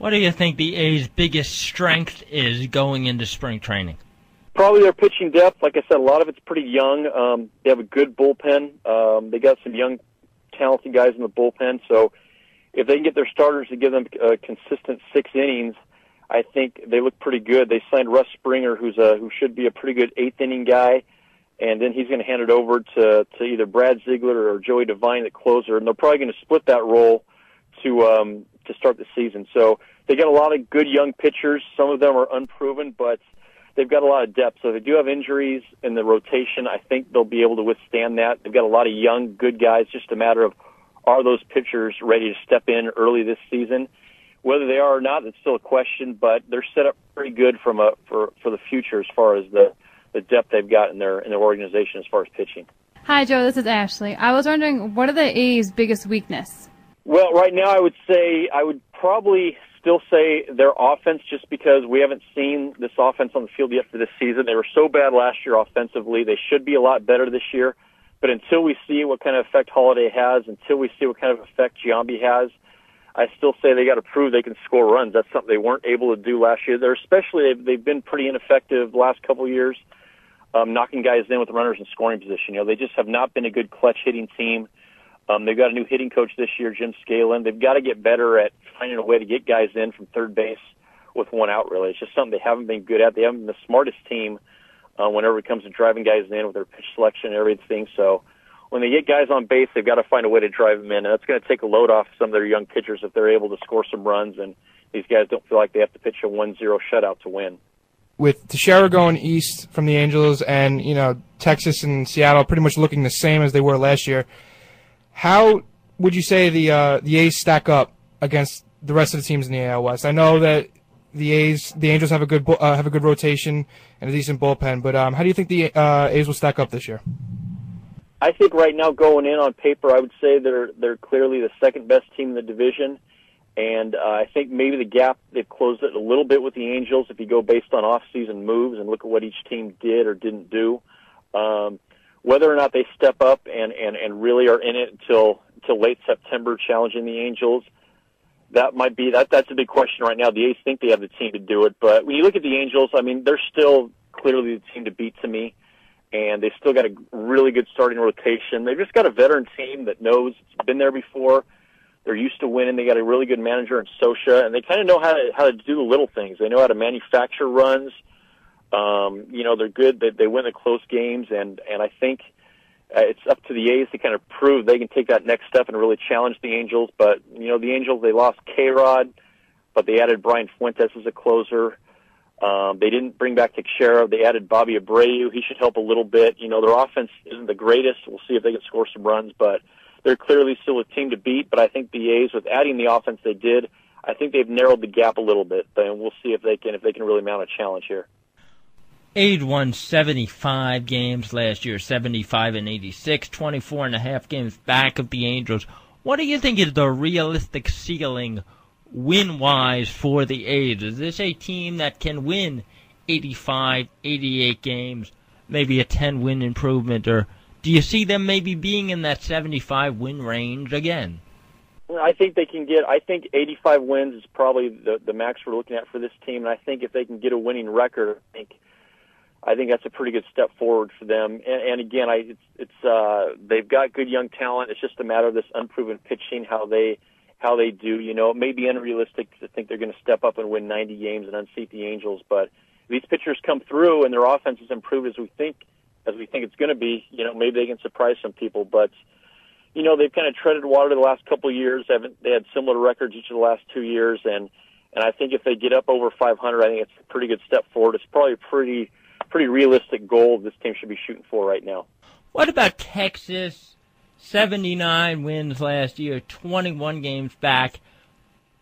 What do you think the A's biggest strength is going into spring training? Probably their pitching depth. Like I said, a lot of it's pretty young. They have a good bullpen. They got some young, talented guys in the bullpen. So if they can get their starters to give them a consistent 6 innings, I think they look pretty good. They signed Russ Springer, who should be a pretty good 8th inning guy, and then he's going to hand it over to either Brad Ziegler or Joey Devine, the closer, and they're probably going to split that role to start the season. So they got a lot of good young pitchers. Some of them are unproven, but they've got a lot of depth. So if they do have injuries in the rotation, I think they'll be able to withstand that. They've got a lot of young, good guys. Just a matter of, are those pitchers ready to step in early this season? Whether they are or not, it's still a question, but they're set up pretty good for the future as far as the depth they've got in their organization as far as pitching. Hi, Joe. This is Ashley. I was wondering, what are the A's' biggest weakness? Well, right now I would probably still say their offense, just because we haven't seen this offense on the field yet for this season. They were so bad last year offensively. They should be a lot better this year. But until we see what kind of effect Holiday has, until we see what kind of effect Giambi has, I still say they got to prove they can score runs. That's something they weren't able to do last year. They've been pretty ineffective the last couple of years, knocking guys in with runners in scoring position. They just have not been a good clutch hitting team. They've got a new hitting coach this year, Jim Scanlon. They've got to get better at finding a way to get guys in from third base with one out, really. It's just something they haven't been good at. They haven't been the smartest team whenever it comes to driving guys in with their pitch selection and everything. So when they get guys on base, they've got to find a way to drive them in. And that's going to take a load off some of their young pitchers if they're able to score some runs and these guys don't feel like they have to pitch a 1-0 shutout to win. With Teixeira going east from the Angels and, Texas and Seattle pretty much looking the same as they were last year, how would you say the A's stack up against the rest of the teams in the AL West? I know that the Angels have a good rotation and a decent bullpen, but how do you think the A's will stack up this year? I think right now, going in on paper, I would say they're clearly the second best team in the division, and I think maybe the gap, they've closed it a little bit with the Angels if you go based on off-season moves and look at what each team did or didn't do. Whether or not they step up and really are in it until late September challenging the Angels, that's a big question right now. The A's think they have the team to do it, but when you look at the Angels, they're still clearly the team to beat to me, and they've still got a really good starting rotation. They've just got a veteran team that knows, it's been there before. They're used to winning. They got a really good manager in Scioscia, and they kind of know how to do the little things. They know how to manufacture runs. They're good. They win the close games, and I think it's up to the A's to kind of prove they can take that next step and really challenge the Angels. But, the Angels, they lost K-Rod, but they added Brian Fuentes as a closer. They didn't bring back Teixeira. They added Bobby Abreu. He should help a little bit. Their offense isn't the greatest. We'll see if they can score some runs, but they're clearly still a team to beat. But I think the A's, with adding the offense they did, I think they've narrowed the gap a little bit, and we'll see if they can really mount a challenge here. A's won 75 games last year, 75 and 86, 24 and a half games back of the Angels. What do you think is the realistic ceiling win-wise for the A's? Is this a team that can win 85, 88 games, maybe a 10-win improvement, or do you see them maybe being in that 75-win range again? I think they can get. I think 85 wins is probably the max we're looking at for this team, and I think if they can get a winning record, I think that's a pretty good step forward for them. And again, they've got good young talent. It's just a matter of this unproven pitching, how they do. It may be unrealistic to think they're going to step up and win 90 games and unseat the Angels, but if these pitchers come through and their offense is improved as we think it's going to be, maybe they can surprise some people. But they've kind of treaded water the last couple of years. They had similar records each of the last 2 years, and I think if they get up over 500, I think it's a pretty good step forward. It's probably a pretty realistic goal this team should be shooting for right now. What about Texas? 79 wins last year, 21 games back.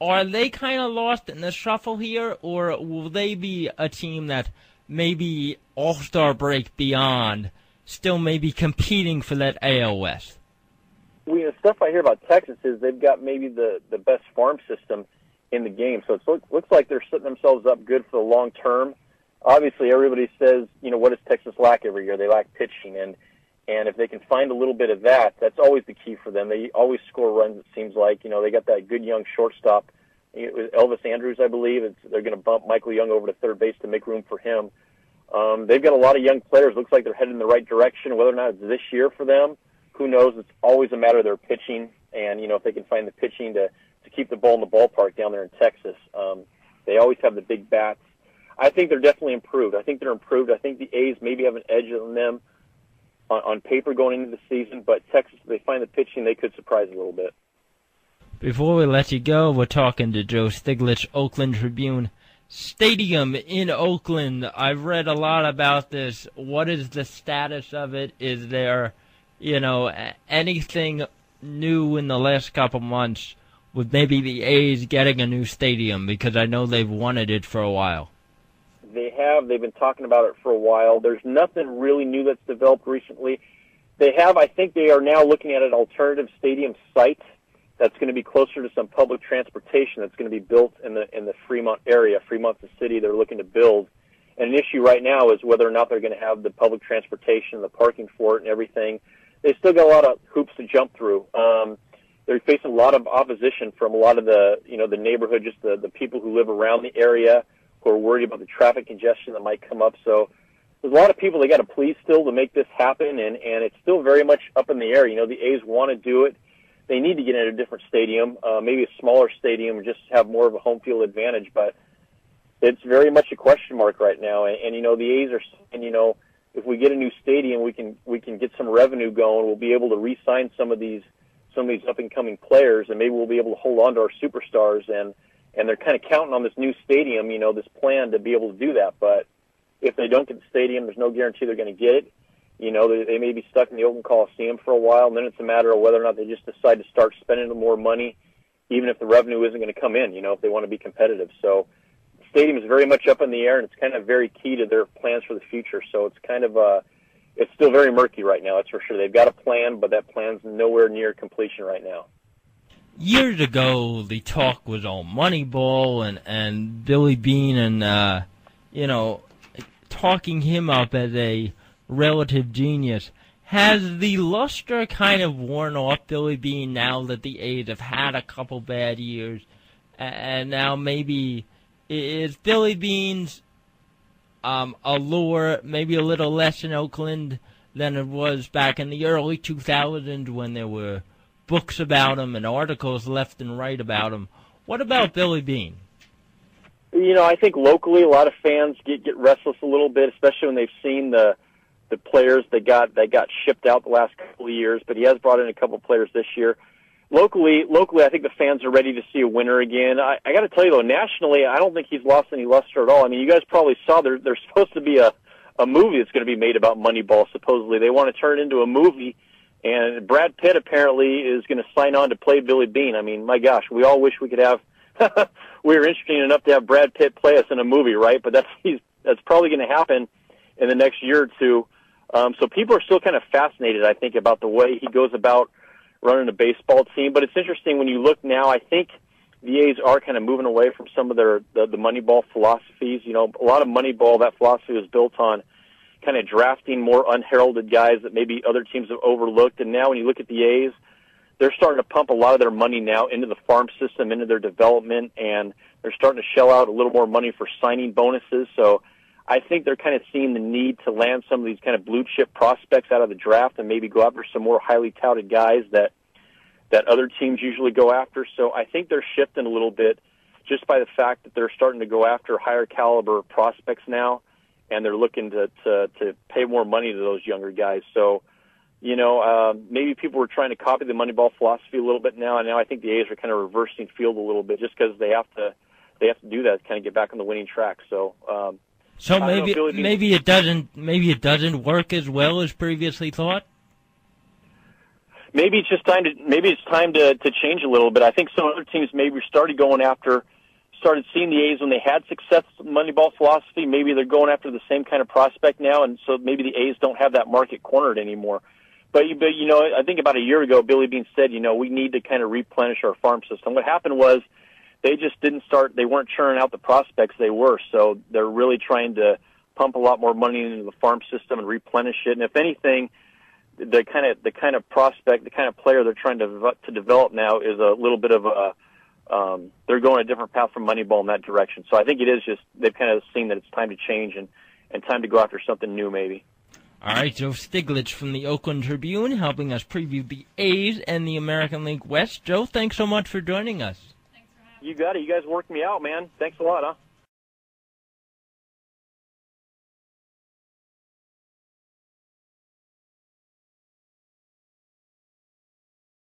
Are they kind of lost in the shuffle here, or will they be a team that maybe All-Star break beyond, still maybe competing for that AL West? The stuff I hear about Texas is they've got maybe the best farm system in the game, so it looks like they're setting themselves up good for the long term. Obviously, everybody says, what does Texas lack every year? They lack pitching, and if they can find a little bit of that, that's always the key for them. They always score runs, it seems like. They got that good young shortstop, It was Elvis Andrews, I believe. They're going to bump Michael Young over to third base to make room for him. They've got a lot of young players. Looks like they're headed in the right direction. Whether or not it's this year for them, who knows? It's always a matter of their pitching, and if they can find the pitching to keep the ball in the ballpark down there in Texas. They always have the big bats. I think they're definitely improved. I think the A's maybe have an edge on them on paper going into the season, but Texas, if they find the pitching, they could surprise a little bit. Before we let you go, we're talking to Joe Stiglich, Oakland Tribune. Stadium in Oakland, I've read a lot about this. What is the status of it? Is there, anything new in the last couple months with maybe the A's getting a new stadium? Because I know they've wanted it for a while. They have. They've been talking about it for a while. There's nothing really new that's developed recently. I think they are now looking at an alternative stadium site that's going to be closer to some public transportation that's going to be built in the Fremont area. Fremont's the city they're looking to build. And an issue right now is whether or not they're going to have the public transportation, the parking for it and everything. They still got a lot of hoops to jump through. They're facing a lot of opposition from a lot of the neighborhood, just the people who live around the area who are worried about the traffic congestion that might come up. So there's a lot of people they got to please still to make this happen, and it's still very much up in the air. The A's want to do it. They need to get in a different stadium, maybe a smaller stadium, and just have more of a home field advantage. But it's very much a question mark right now. And the A's are saying, if we get a new stadium, we can get some revenue going. We'll be able to re-sign some of these up and coming players, and maybe we'll be able to hold on to our superstars. And they're kind of counting on this new stadium, this plan to be able to do that. But if they don't get the stadium, there's no guarantee they're going to get it. They may be stuck in the Oakland Coliseum for a while, and then it's a matter of whether or not they just decide to start spending more money, even if the revenue isn't going to come in, if they want to be competitive. So the stadium is very much up in the air, and it's kind of very key to their plans for the future. So it's kind of it's still very murky right now, that's for sure. They've got a plan, but that plan's nowhere near completion right now. Years ago, the talk was on Moneyball and Billy Beane and, talking him up as a relative genius. Has the luster kind of worn off Billy Beane now that the A's have had a couple bad years? And now maybe is Billy Beane's allure maybe a little less in Oakland than it was back in the early 2000s when there were books about him and articles left and right about him? What about Billy Beane? I think locally a lot of fans get restless a little bit, especially when they've seen the players that got shipped out the last couple of years. But he has brought in a couple of players this year. Locally, I think the fans are ready to see a winner again. I got to tell you though, nationally, I don't think he's lost any luster at all. I mean, you guys probably saw there's supposed to be a movie that's going to be made about Moneyball. Supposedly, they want to turn it into a movie. And Brad Pitt apparently is going to sign on to play Billy Beane. I mean, my gosh, we all wish we could have. We were interesting enough to have Brad Pitt play us in a movie, right? But that's probably going to happen in the next year or two. So people are still kind of fascinated, I think, about the way he goes about running a baseball team. But it's interesting when you look now. I think the A's are kind of moving away from some of the Moneyball philosophies. A lot of Moneyball, that philosophy was built on kind of drafting more unheralded guys that maybe other teams have overlooked. And now when you look at the A's, they're starting to pump a lot of their money now into the farm system, into their development, and they're starting to shell out a little more money for signing bonuses. So I think they're kind of seeing the need to land some of these kind of blue-chip prospects out of the draft and maybe go after some more highly touted guys that other teams usually go after. So I think they're shifting a little bit just by the fact that they're starting to go after higher caliber prospects now, and they're looking to pay more money to those younger guys. So, maybe people were trying to copy the Moneyball philosophy a little bit now, and now I think the A's are kind of reversing field a little bit just because they have to do that to kind of get back on the winning track. So, maybe it doesn't work as well as previously thought. Maybe it's time to change a little bit. I think some other teams maybe started seeing the A's when they had success with Moneyball philosophy. Maybe they're going after the same kind of prospect now, and so maybe the A's don't have that market cornered anymore. But I think about a year ago, Billy Beane said, we need to kind of replenish our farm system. What happened was they just they weren't churning out the prospects they were, so they're really trying to pump a lot more money into the farm system and replenish it. And if anything, the kind of prospect, the kind of player they're trying to develop now is a little bit of they're going a different path from Moneyball in that direction. So I think it is just they've kind of seen that it's time to change and time to go after something new maybe. All right, Joe Stiglich from the Oakland Tribune helping us preview the A's and the American League West. Joe, thanks so much for joining us. You got it. You guys worked me out, man. Thanks a lot, huh?